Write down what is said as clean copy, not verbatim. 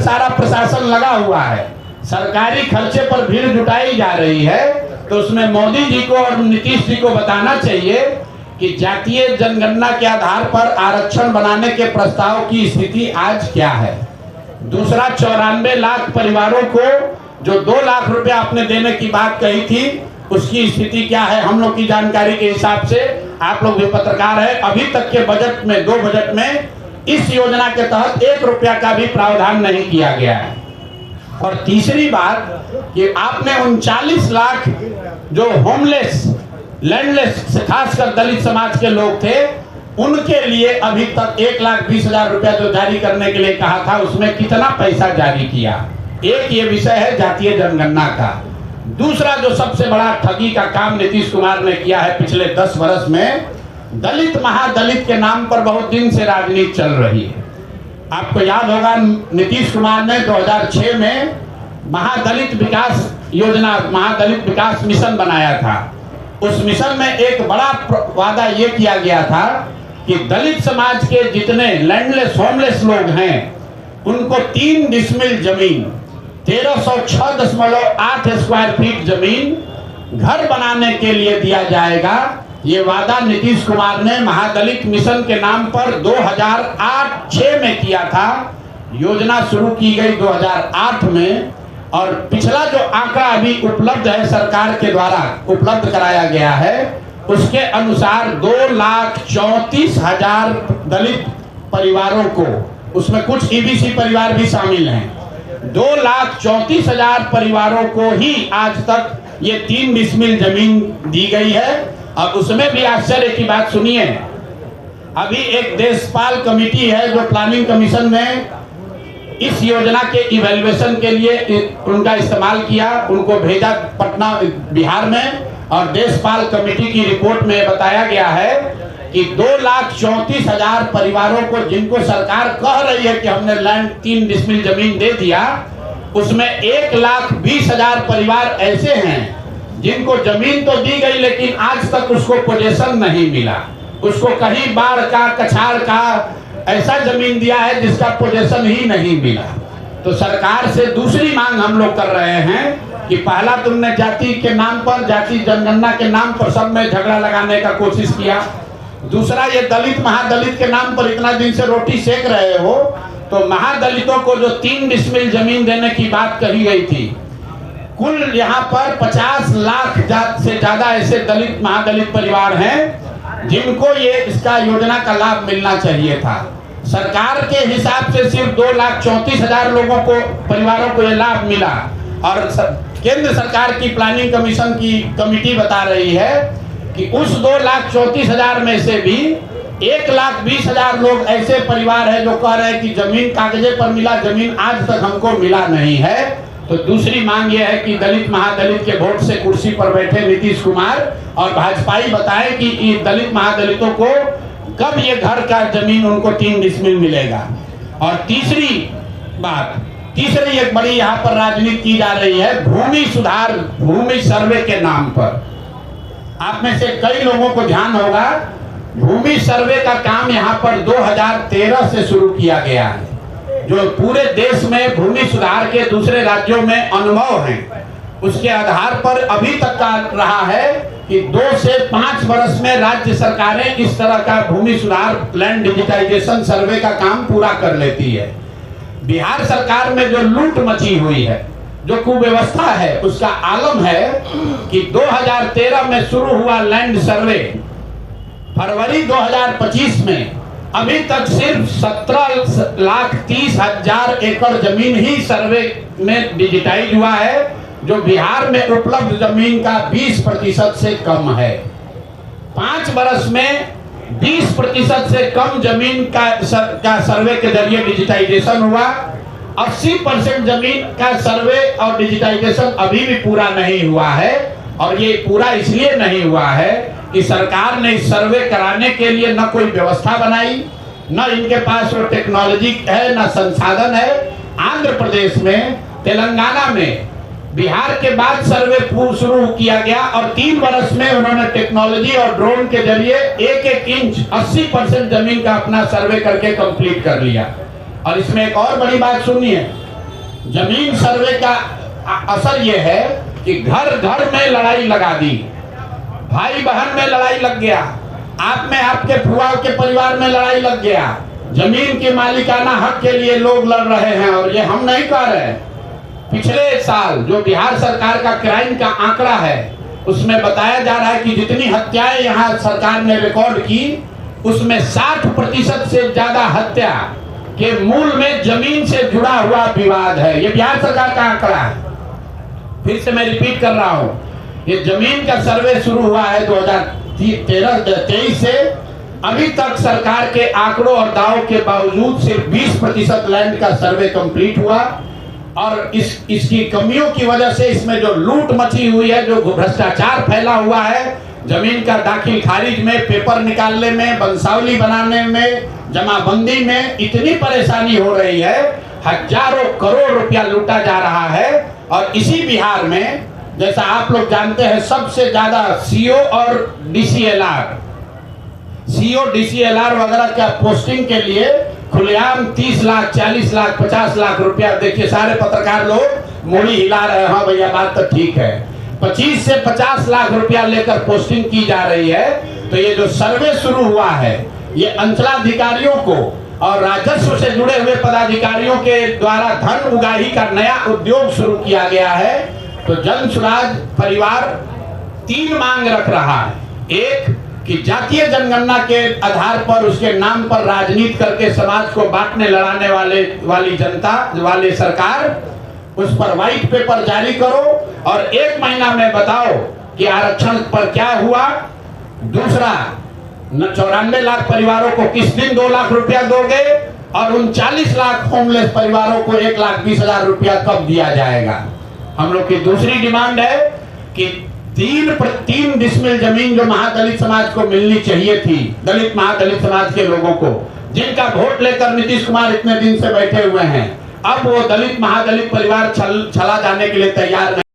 सारा प्रशासन लगा हुआ है, सरकारी खर्चे पर भीड़ जुटाई जा रही है, तो उसमें मोदी जी को और नीतीश जी को बताना चाहिए कि जातीय जनगणना के आधार पर आरक्षण बनाने के प्रस्ताव की स्थिति आज क्या है। दूसरा, 94 लाख परिवारों को जो 2 लाख रुपए आपने देने की बात कही थी, उसकी स्थिति क्या है। हम लोग की जानकारी के हिसाब से, आप लोग भी पत्रकार है, अभी तक के बजट में, 2 बजट में इस योजना के तहत 1 रुपया का भी प्रावधान नहीं किया गया है। और तीसरी बात कि आपने 39 लाख जो होमलेस, लैंडलेस, खासकर दलित समाज के लोग थे, उनके लिए अभी तक 1,20,000 रुपया जो जारी करने के लिए कहा था, उसमें कितना पैसा जारी किया। एक ये विषय है जातीय जनगणना का। दूसरा जो सबसे बड़ा ठगी का काम नीतीश कुमार ने किया है पिछले 10 वर्ष में, दलित महादलित के नाम पर बहुत दिन से राजनीति चल रही है। आपको याद होगा, नीतीश कुमार ने 2006 में महादलित विकास योजना, महादलित विकास मिशन बनाया था। उस मिशन में एक बड़ा वादा ये किया गया था कि दलित समाज के जितने लैंडलेस, होमलेस लोग हैं, उनको 3 डिसमिल जमीन, 1306.8 स्क्वायर फीट जमीन घर बनाने के लिए दिया जाएगा। ये वादा नीतीश कुमार ने महादलित मिशन के नाम पर 2008-06 में किया था। योजना शुरू की गई 2008 में, और पिछला जो आंकड़ा अभी उपलब्ध है, सरकार के द्वारा उपलब्ध कराया गया है, उसके अनुसार 2,34,000 दलित परिवारों को, उसमें कुछ ईबीसी परिवार भी शामिल हैं, 2,34,000 परिवारों को ही आज तक ये 3 डिसमिल जमीन दी गई है। और उसमें भी आश्चर्य की बात सुनिए, अभी एक देशपाल कमेटी है जो प्लानिंग कमीशन ने इस योजना के इवैल्यूएशन के लिए उनका इस्तेमाल किया, उनको भेजा पटना बिहार में, और देशपाल कमेटी की रिपोर्ट में बताया गया है कि 2,34,000 परिवारों को, जिनको सरकार कह रही है कि हमने लैंड 3 डिसमिल जमीन दे दिया, उसमें 1,20,000 परिवार ऐसे हैं जिनको जमीन तो दी गई लेकिन आज तक उसको पोजेशन नहीं मिला। उसको कहीं बाढ़ का, कछाड़ का ऐसा जमीन दिया है जिसका पोजेशन ही नहीं मिला। तो सरकार से दूसरी मांग हम लोग कर रहे हैं कि पहला तुमने जाति के नाम पर, जाति जनगणना के नाम पर सब में झगड़ा लगाने का कोशिश किया। दूसरा, ये दलित महादलित के नाम पर इतना दिन से रोटी सेक रहे हो, तो महादलितों को जो 3 डिसमिल जमीन देने की बात कही गई थी, कुल यहाँ पर 50 लाख से ज्यादा ऐसे दलित महादलित परिवार हैं जिनको ये इसका योजना का लाभ मिलना चाहिए था। सरकार के हिसाब से सिर्फ 2,34,000 लोगों को, परिवारों को ये लाभ मिला, और केंद्र सरकार की प्लानिंग कमीशन की कमेटी बता रही है कि उस 2,34,000 में से भी 1,20,000 लोग ऐसे परिवार हैं जो कह रहे हैं कि जमीन कागजे पर मिला, जमीन आज तक हमको मिला नहीं है। तो दूसरी मांग यह है कि दलित महादलित के वोट से कुर्सी पर बैठे नीतीश कुमार और भाजपाई बताएं कि दलित महादलितों को कब ये घर का जमीन उनको 3 डिसमिल मिलेगा। और तीसरी बात, तीसरी एक बड़ी यहाँ पर राजनीति की जा रही है भूमि सुधार, भूमि सर्वे के नाम पर। आप में से कई लोगों को ध्यान होगा, भूमि सर्वे का काम यहाँ पर 2013 से शुरू किया गया है। जो पूरे देश में भूमि सुधार के दूसरे राज्यों में अनुभव हैं, उसके आधार पर अभी तक का रहा है कि 2 से 5 वर्ष में राज्य सरकारें इस तरह का भूमि सुधार, लैंड डिजिटाइजेशन सर्वे का काम पूरा कर लेती है। बिहार सरकार में जो लूट मची हुई है, जो कुव्यवस्था है, उसका आलम है कि 2013 में शुरू हुआ लैंड सर्वे, फरवरी 2025 में अभी तक सिर्फ 17,30,000 एकड़ जमीन ही सर्वे में डिजिटाइज हुआ है, जो बिहार में उपलब्ध जमीन का 20% से कम है। 5 वर्ष में 20% से कम जमीन का सर्वे के जरिए डिजिटाइजेशन हुआ। 80% जमीन का सर्वे और डिजिटाइजेशन अभी भी पूरा नहीं हुआ है, और ये पूरा इसलिए नहीं हुआ है कि सरकार ने इस सर्वे कराने के लिए न कोई व्यवस्था बनाई, न इनके पास वो टेक्नोलॉजी है, न संसाधन है। आंध्र प्रदेश में, तेलंगाना में बिहार के बाद सर्वे शुरू किया गया, और 3 वर्ष में उन्होंने टेक्नोलॉजी और ड्रोन के जरिए 1-1 इंच 80% जमीन का अपना सर्वे करके कंप्लीट कर लिया। और इसमें एक और बड़ी बात सुनिए, जमीन सर्वे का असर यह है कि घर घर में लड़ाई लगा दी, भाई बहन में लड़ाई लग गया, आप में आपके फुआ के परिवार में लड़ाई लग गया। जमीन के मालिकाना हक के लिए लोग लड़ रहे हैं और ये हम नहीं कह रहे। पिछले साल जो बिहार सरकार का क्राइम का आंकड़ा है उसमें बताया जा रहा है कि जितनी हत्याएं यहाँ सरकार ने रिकॉर्ड की उसमें 60% से ज्यादा हत्या के मूल में जमीन से जुड़ा हुआ विवाद है। ये बिहार सरकार का आंकड़ा है। फिर से मैं रिपीट कर रहा हूं, ये जमीन का सर्वे शुरू हुआ है 2023 से अभी तक सरकार के आंकड़ों और दावों के बावजूद सिर्फ 20% लैंड का सर्वे कंप्लीट हुआ और इसकी कमियों की वजह से इसमें जो लूट मची हुई है, जो भ्रष्टाचार फैला हुआ है, जमीन का दाखिल खारिज में, पेपर निकालने में, बंसावली बनाने में, जमाबंदी में इतनी परेशानी हो रही है, हजारों करोड़ रुपया लूटा जा रहा है। और इसी बिहार में जैसा आप लोग जानते हैं सबसे ज्यादा सीओ और डीसीएलआर वगैरह का पोस्टिंग के लिए खुलेआम 30 लाख 40 लाख 50 लाख रुपया, देखिए सारे पत्रकार लोग मोड़ी हिला रहे हैं, हाँ भैया बात तो ठीक है, 25 से 50 लाख रुपया लेकर पोस्टिंग की जा रही है। तो ये जो सर्वे शुरू हुआ है ये अंचलाधिकारियों को और राजस्व से जुड़े हुए पदाधिकारियों के द्वारा धन उगाही का नया उद्योग शुरू किया गया है। तो जन सुराज परिवार 3 मांग रख रहा है। एक कि जातीय जनगणना के आधार पर उसके नाम पर राजनीति करके समाज को बांटने लड़ाने वाली जनता वाली सरकार, उस पर व्हाइट पेपर जारी करो और 1 महीना में बताओ कि आरक्षण पर क्या हुआ। दूसरा, 94 लाख परिवारों को किस दिन 2 लाख रुपया दोगे और उन 40 लाख होमलेस परिवारों को 1,20,000 रुपया कब दिया जाएगा। हम लोग की दूसरी डिमांड है कि 3 डिसमिल जमीन जो महादलित समाज को मिलनी चाहिए थी, दलित महादलित समाज के लोगों को, जिनका वोट लेकर नीतीश कुमार इतने दिन से बैठे हुए हैं, अब वो दलित महादलित परिवार छला जाने के लिए तैयार नहीं।